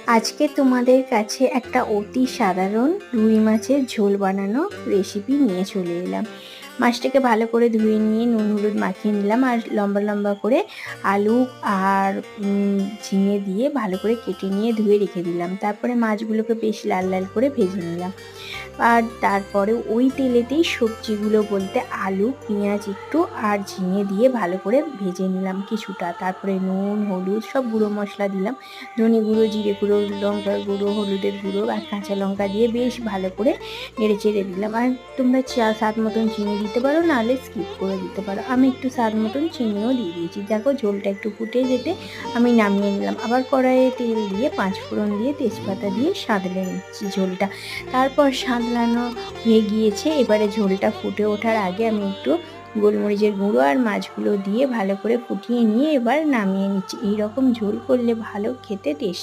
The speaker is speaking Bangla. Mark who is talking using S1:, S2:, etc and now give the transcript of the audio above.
S1: আজকে তোমাদের কাছে একটা অতি সাধারণ রুই মাছের ঝোল বানানো রেসিপি নিয়ে চলে এলাম। মাছটাকে ভালো করে ধুয়ে নিয়ে নুন হলুদ মাখিয়ে নিলাম, আর লম্বা লম্বা করে আলু আর ঝিঙে দিয়ে ভালো করে কেটে নিয়ে ধুয়ে রেখে দিলাম। তারপরে মাছগুলোকে বেশ লাল লাল করে ভেজে নিলাম। আর তারপরে ওই তেলেতেই সবজিগুলো বলতে আলু, পেঁয়াজ একটু আর ঝিঙে দিয়ে ভালো করে ভেজে নিলাম কিছুটা। তারপরে নুন হলুদ সব গুঁড়ো মশলা দিলাম, ধনে গুঁড়ো, জিরে গুঁড়ো, লঙ্কার গুঁড়ো, হলুদের গুঁড়ো আর কাঁচা লঙ্কা দিয়ে বেশ ভালো করে নেড়ে চেড়ে দিলাম। আর তোমরা স্বাদ মতন চিনি দিতে পারো, নাহলে স্কিপ করে দিতে পারো। আমি একটু স্বাদ মতন চিনিও দিয়ে দিয়েছি। দেখো ঝোলটা একটু ফুটে যেতে আমি নামিয়ে নিলাম। আবার কড়াইয়ে তেল দিয়ে পাঁচফোড়ন দিয়ে তেজপাতা দিয়ে সাঁতলে নিচ্ছি ঝোলটা। তারপর সাঁতলানো হয়ে গিয়েছে। এবারে ঝোলটা ফুটে ওঠার আগে আমি একটু গোলমরিচের গুঁড়ো আর মাছগুলো দিয়ে ভালো করে ফুটিয়ে নিয়ে এবার নামিয়ে নিচ্ছি। এইরকম ঝোল করলে ভালো খেতে টেস্ট